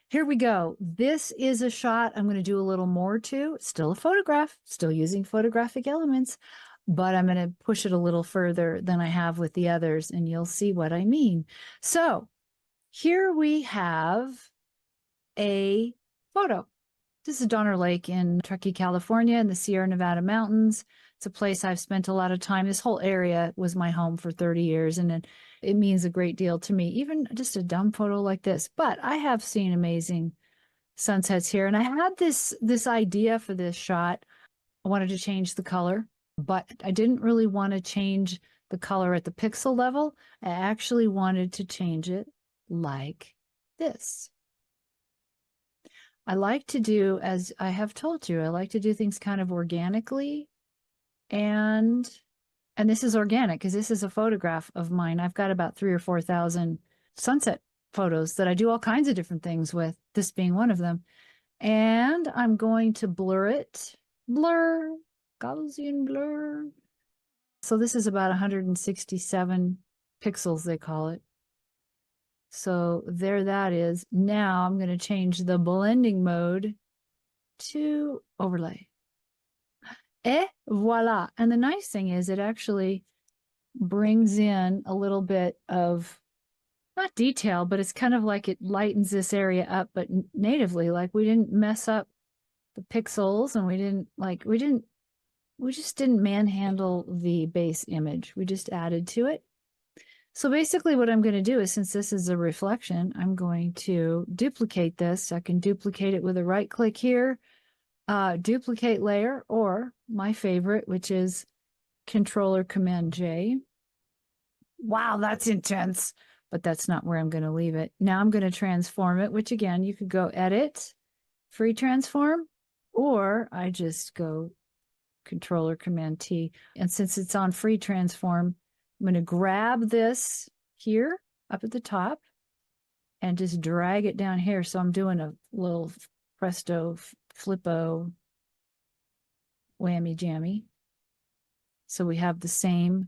Here we go. This is a shot I'm going to do a little more to. It's still a photograph, still using photographic elements, but I'm going to push it a little further than I have with the others, and you'll see what I mean. So here we have a photo. This is Donner Lake in Truckee, California, in the Sierra Nevada mountains. It's a place I've spent a lot of time. This whole area was my home for 30 years, and it means a great deal to me, even just a dumb photo like this. But I have seen amazing sunsets here, and I had this idea for this shot. I wanted to change the color, but I didn't really want to change the color at the pixel level. I actually wanted to change it like this. I like to do, as I have told you, I like to do things kind of organically. And this is organic because this is a photograph of mine. I've got about 3,000 or 4,000 sunset photos that I do all kinds of different things with, this being one of them. And I'm going to blur it. Blur, Gaussian blur. So this is about 167 pixels, they call it. So there that is. Now I'm going to change the blending mode to overlay. Et voila. And the nice thing is it actually brings in a little bit of, not detail, but it's kind of like it lightens this area up, but natively, like we didn't mess up the pixels, and we just didn't manhandle the base image. We just added to it. So basically what I'm going to do is, since this is a reflection, I'm going to duplicate this. I can duplicate it with a right click here, duplicate layer, or my favorite, which is Control Command J. Wow, that's intense, but that's not where I'm going to leave it. Now I'm going to transform it, which again, you could go edit, free transform, or I just go Control Command T. And since it's on free transform, I'm going to grab this here up at the top and just drag it down here. So I'm doing a little presto, flippo, whammy jammy. So we have the same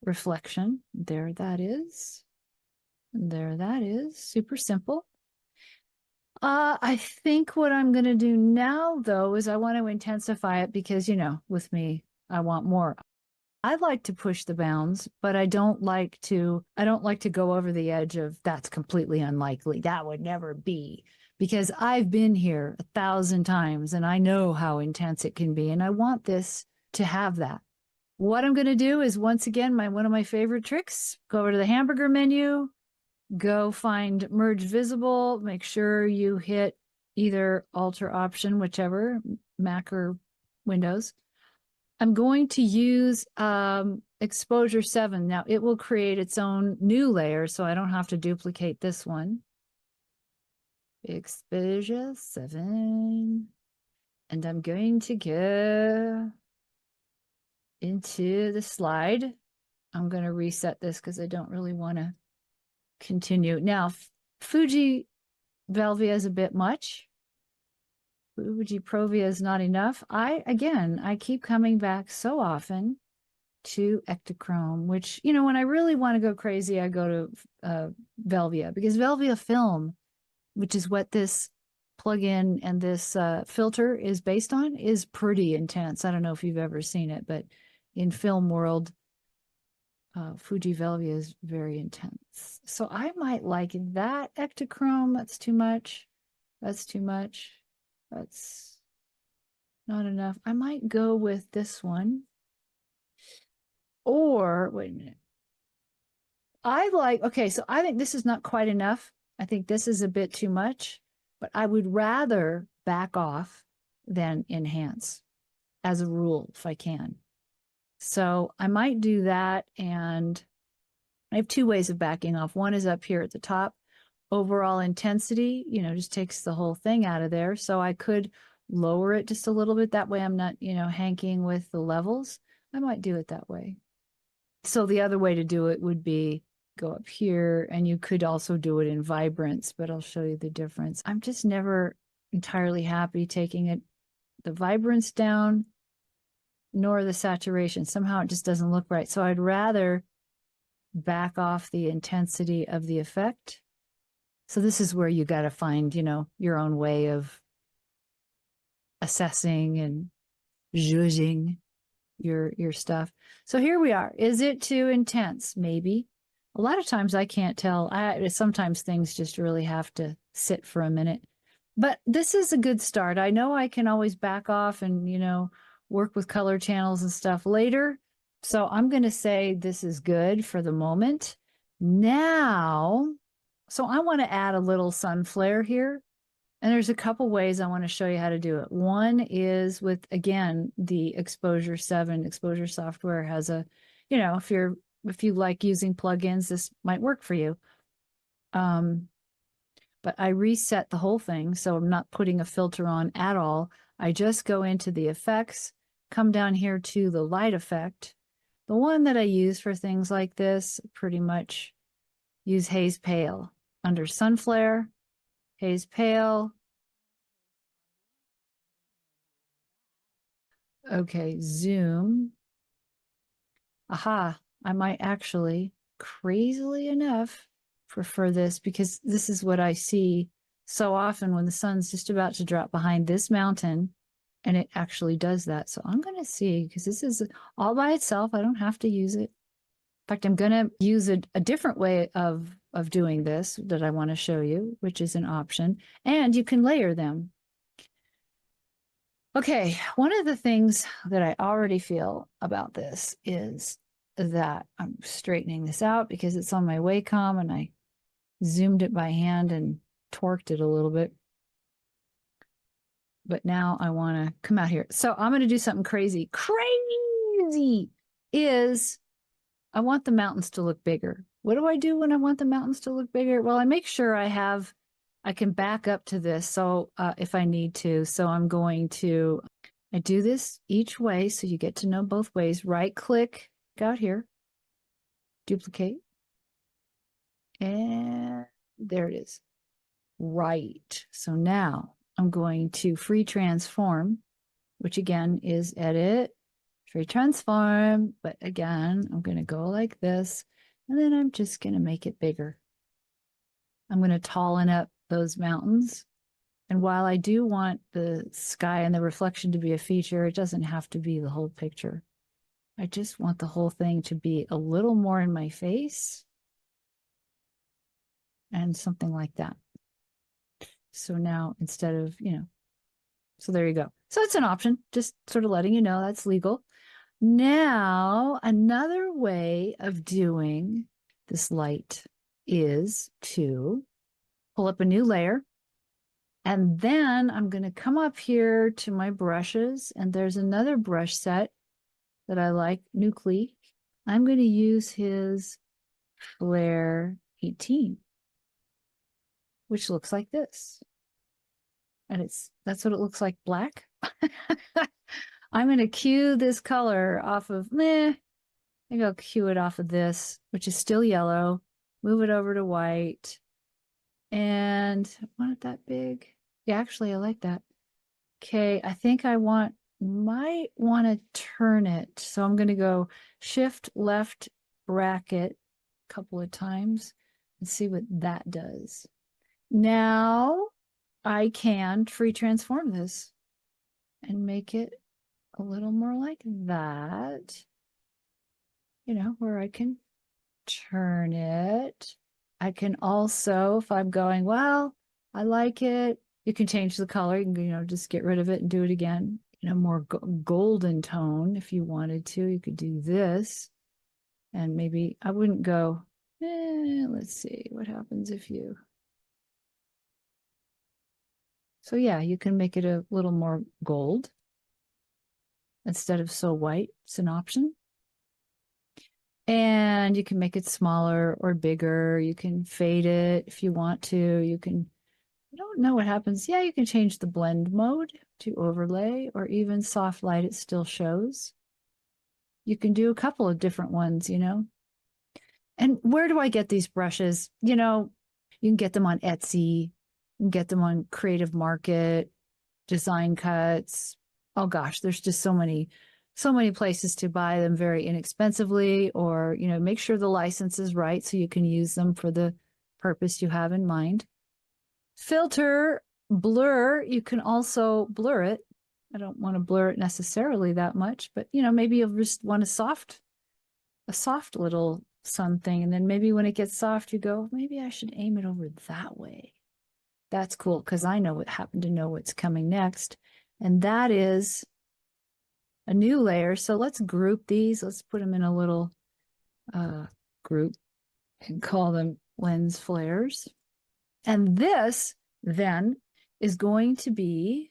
reflection. There that is. There that is. Super simple. I think what I'm going to do now, though, is I want to intensify it because, you know, with me, I want more. I like to push the bounds, but I don't like to go over the edge of that's completely unlikely. That would never be, because I've been here 1,000 times and I know how intense it can be. And I want this to have that. What I'm going to do is, once again, one of my favorite tricks, go over to the hamburger menu, go find merge visible, make sure you hit either Alt or Option, whichever, Mac or Windows. I'm going to use exposure 7. Now it will create its own new layer, so I don't have to duplicate this one. Exposure 7. And I'm going to go into the slide. I'm going to reset this because I don't really want to continue. Now, Fuji Velvia is a bit much. Fuji Provia is not enough. I keep coming back so often to Ektachrome, which, you know, when I really want to go crazy, I go to Velvia, because Velvia film, which is what this plugin and this filter is based on, is pretty intense. I don't know if you've ever seen it, but in film world, Fuji Velvia is very intense. So I might like that Ektachrome. That's too much. That's too much. That's not enough. I might go with this one. Or, wait a minute. Okay, so I think this is not quite enough. I think this is a bit too much, but I would rather back off than enhance, as a rule, if I can. So I might do that, and I have two ways of backing off. One is up here at the top. Overall intensity, you know, just takes the whole thing out of there. So I could lower it just a little bit. That way I'm not, you know, hanking with the levels. I might do it that way. So the other way to do it would be go up here, and you could also do it in vibrance, but I'll show you the difference. I'm just never entirely happy taking the vibrance down, nor the saturation. Somehow it just doesn't look right. So I'd rather back off the intensity of the effect. So this is where you got to find, your own way of assessing and judging your stuff. So here we are. Is it too intense? Maybe. A lot of times I can't tell. Sometimes things just really have to sit for a minute. But this is a good start. I know I can always back off and, work with color channels and stuff later. So I'm going to say this is good for the moment. Now, so I want to add a little sun flare here. And there's a couple ways I want to show you how to do it. One is with, again, the Exposure 7. Exposure software has a, if you like using plugins, this might work for you. But I reset the whole thing, so I'm not putting a filter on at all. I just go into the effects, come down here to the light effect. The one that I use for things like this, pretty much use Haze Pale. Under Sun Flare, Haze Pale. Okay, zoom. Aha, I might actually, crazily enough, prefer this because this is what I see so often when the sun's just about to drop behind this mountain, and it actually does that. So I'm going to see, because this is all by itself. I don't have to use it. In fact, I'm going to use a different way of doing this that I want to show you, which is an option. And you can layer them. Okay, one of the things that I already feel about this is that I'm straightening this out because it's on my Wacom and I zoomed it by hand and torqued it a little bit. But now I want to come out here. So I'm going to do something crazy. Crazy is I want the mountains to look bigger. What do I do when I want the mountains to look bigger? Well, I make sure I can back up to this. So if I need to, so I'm going to, I do this each way. So you get to know both ways. Right click out here, duplicate. And there it is. Right. So now I'm going to free transform, which again is edit, free transform. But again, I'm going to go like this. And then I'm just going to make it bigger. I'm going to tallin up those mountains. And while I do want the sky and the reflection to be a feature, it doesn't have to be the whole picture. I just want the whole thing to be a little more in my face. And something like that. So now instead of, so there you go. So it's an option, just sort of letting you know that's legal. Now, another way of doing this light is to pull up a new layer. And then I'm going to come up here to my brushes. And there's another brush set that I like, Nuclei. I'm going to use his Flare 18. Which looks like this. And that's what it looks like black. I'm going to cue this color off of, I think I'll cue it off of this, which is still yellow, move it over to white. And I want it that big. Yeah, actually, I like that. Okay, I think I might want to turn it. So I'm going to go shift left bracket a couple of times and see what that does. Now I can free transform this and make it a little more like that, where I can turn it. I can also, if I'm going, well, I like it, you can change the color. You can, just get rid of it and do it again. More golden tone if you wanted to. You could do this. And maybe I wouldn't go, let's see what happens if you... So yeah, you can make it a little more gold instead of so white. It's an option. And you can make it smaller or bigger. You can fade it if you want to. You can, I don't know what happens. Yeah, you can change the blend mode to overlay or even soft light. It still shows. You can do a couple of different ones, And where do I get these brushes? You can get them on Etsy. You can get them on Creative Market, Design Cuts. Oh gosh, there's just so many places to buy them very inexpensively, or make sure the license is right so you can use them for the purpose you have in mind. Filter, blur, you can also blur it. I don't want to blur it necessarily that much, but maybe you'll just want a soft little sun thing. And then maybe when it gets soft, you go, maybe I should aim it over that way. That's cool because I happen to know what's coming next. And that is a new layer. So let's group these. Let's put them in a little group and call them lens flares. And this then is going to be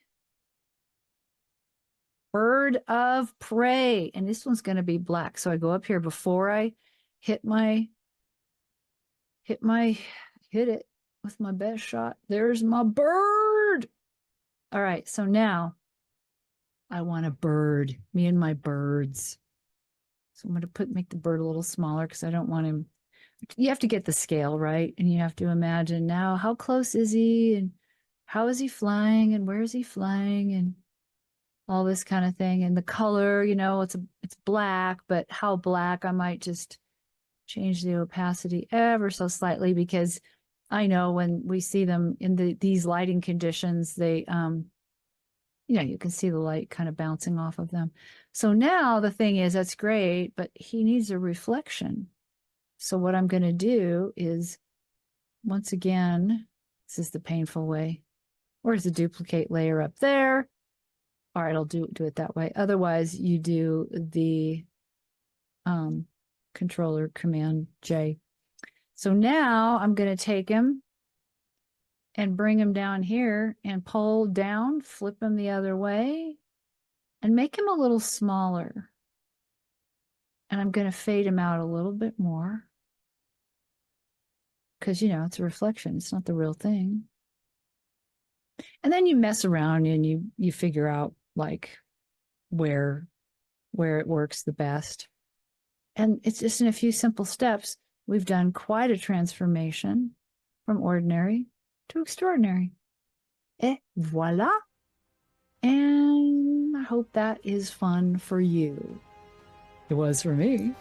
bird of prey. And this one's going to be black. So I go up here before I hit it with my best shot. There's my bird. All right. So now I want a bird, me and my birds. So I'm going to make the bird a little smaller because I don't want him. You have to get the scale right. And you have to imagine now, how close is he? And how is he flying? And where is he flying? And all this kind of thing. And the color, it's black, but how black? I might just change the opacity ever so slightly because I know when we see them in these lighting conditions, they, you can see the light kind of bouncing off of them. So now the thing is, that's great, but he needs a reflection. So what I'm going to do is, once again, this is the painful way. Where's the duplicate layer up there? All right, I'll do it that way. Otherwise, you do the controller Command J. So now I'm going to take him and bring him down here and pull down, flip him the other way, and make him a little smaller. And I'm going to fade him out a little bit more because, it's a reflection. It's not the real thing. And then you mess around and you figure out like where it works the best. And it's just in a few simple steps, we've done quite a transformation from ordinary to extraordinary. Et voila. And I hope that is fun for you. It was for me.